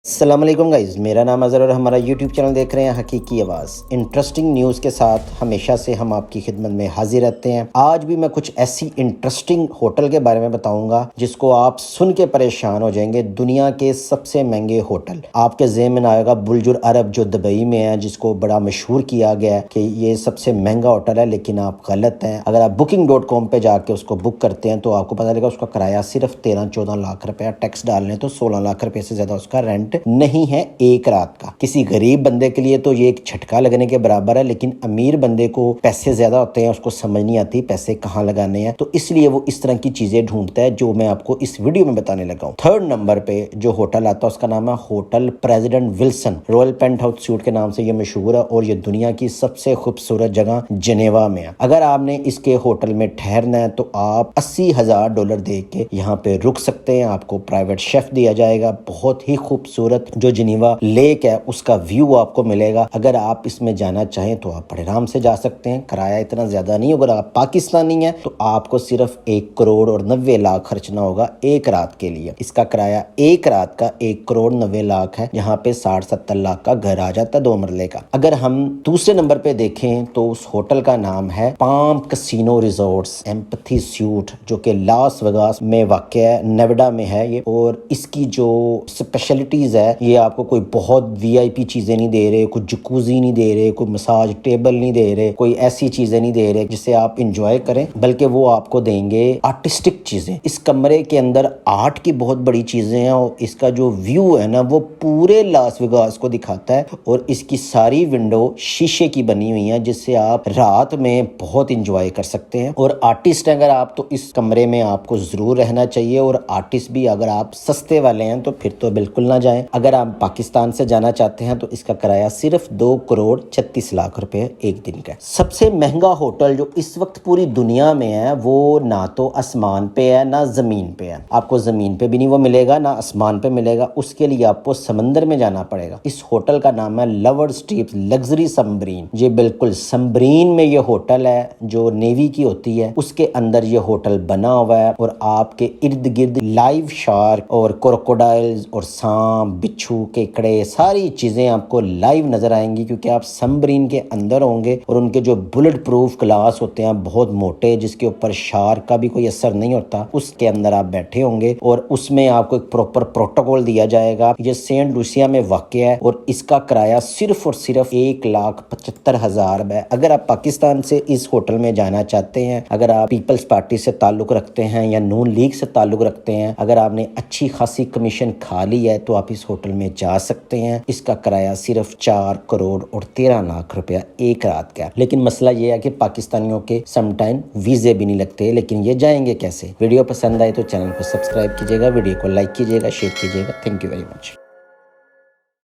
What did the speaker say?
अस्सलाम वालेकुम गाइस, मेरा नाम अज़हर और हमारा यूट्यूब चैनल देख रहे हैं हकीकी आवाज़। इंटरेस्टिंग न्यूज़ के साथ हमेशा से हम आपकी खिदमत में हाजिर रहते हैं। आज भी मैं कुछ ऐसी इंटरेस्टिंग होटल के बारे में बताऊंगा जिसको आप सुन के परेशान हो जाएंगे। दुनिया के सबसे महंगे होटल आपके ज़हन में आएगा बुर्जुल अरब जो दुबई में है, जिसको बड़ा मशहूर किया गया है कि ये सबसे महंगा होटल है, लेकिन आप गलत हैं। अगर आप booking.com पे जाके उसको बुक करते हैं तो आपको पता लगेगा उसका किराया सिर्फ 13-14 लाख रुपया, टैक्स डाल लें तो 16 लाख रुपये से ज़्यादा उसका रेंट नहीं है एक रात का। किसी गरीब बंदे के लिए तो ये एक झटका लगने के बराबर है, लेकिन अमीर बंदे को पैसे ज्यादा होते हैं, उसको समझ नहीं आती पैसे कहाँ लगाने हैं, तो इसलिए वो इस तरह की चीजें ढूंढता है जो मैं आपको इस वीडियो में बताने लगा हूँ। थर्ड नंबर पे जो होटल आता है उसका नाम है hotel president Wilson. Royal penthouse suite के नाम से ये मशहूर है और ये दुनिया की सबसे खूबसूरत जगह जिनेवा में है। अगर आपने इसके होटल में ठहरना है तो आप $80,000 दे के यहाँ पे रुक सकते हैं। आपको प्राइवेट शेफ दिया जाएगा, बहुत ही खूबसूरत जो जिनेवा लेक है उसका व्यू आपको मिलेगा। अगर आप इसमें जाना चाहें तो आप बड़े आराम से जा सकते हैं। किराया इतना ज्यादा नहीं। अगर आप पाकिस्तानी हैं तो आपको सिर्फ 1 करोड़ और 90 लाख खर्चना होगा एक रात के लिए। इसका किराया एक रात का 1 करोड़ 90 लाख है। यहाँ पे 60-70 लाख का घर आ जाता है 2 मरले का। अगर हम दूसरे नंबर पे देखें तो उस होटल का नाम है palm casino resorts empathy suit, जो कि लास वेगास में वाक़ है, नेवाडा में है ये। और इसकी जो स्पेशलिटीज है, ये आपको कोई बहुत वीआईपी चीजें नहीं दे रहे, कोई जकूजी नहीं दे रहे, कोई मसाज टेबल नहीं दे रहे, कोई ऐसी चीजें नहीं दे रहे जिससे आप इंजॉय करें, बल्कि वो आपको देंगे आर्टिस्टिक चीजें। इस कमरे के अंदर आर्ट की बहुत बड़ी चीजें हैं और इसका जो व्यू है ना वो पूरे लास वेगास को दिखाता है। और इसकी सारी विंडो शीशे की बनी हुई है जिससे आप रात में बहुत इंजॉय कर सकते हैं। और आर्टिस्ट अगर आप तो इस कमरे में आपको जरूर रहना चाहिए। और आर्टिस्ट भी अगर आप सस्ते वाले हैं तो फिर तो बिल्कुल ना जाएं। अगर आप पाकिस्तान से जाना चाहते हैं तो इसका किराया सिर्फ 2 करोड़ 36 लाख रुपए एक दिन का है। सबसे महंगा होटल जो इस वक्त पूरी दुनिया में है वो ना तो आसमान पे है ना जमीन पे है। आपको जमीन पे भी नहीं वो मिलेगा, ना आसमान पे मिलेगा। उसके लिए आपको समंदर में जाना पड़ेगा। इस होटल का नाम है लवर स्ट्रीप लग्जरी सबमरीन। ये बिल्कुल सबमरीन में ये होटल है जो नेवी की होती है, उसके अंदर ये होटल बना हुआ है। और आपके इर्द गिर्द लाइव शार्क और क्रोकोडाइल्स और सांप, बिच्छू, केकड़े, सारी चीजें आपको लाइव नजर आएंगी, क्योंकि आप सबमरीन के अंदर होंगे। और उनके जो बुलेट प्रूफ ग्लास होते हैं बहुत मोटे, जिसके ऊपर शार्क का भी कोई असर नहीं होता, उसके अंदर आप बैठे होंगे। और उसमें आपको एक प्रॉपर प्रोटोकॉल दिया जाएगा। ये सेंट लूसिया में वाक़ है और इसका किराया सिर्फ और सिर्फ 1,75,000 है। अगर आप पाकिस्तान से इस होटल में जाना चाहते हैं, अगर आप पीपल्स पार्टी से ताल्लुक रखते हैं या नून लीग से ताल्लुक रखते हैं, अगर आपने अच्छी खासी कमीशन खा ली है तो आप इस होटल में जा सकते हैं। इसका किराया सिर्फ 4 करोड़ और 13 लाख रुपया एक रात का। लेकिन मसला ये है कि पाकिस्तानियों के समटाइम वीजे भी नहीं लगते, लेकिन ये जाएंगे कैसे। वीडियो पसंद आए तो चैनल को सब्सक्राइब कीजिएगा, वीडियो को लाइक कीजिएगा, शेयर कीजिएगा। Thank you very much.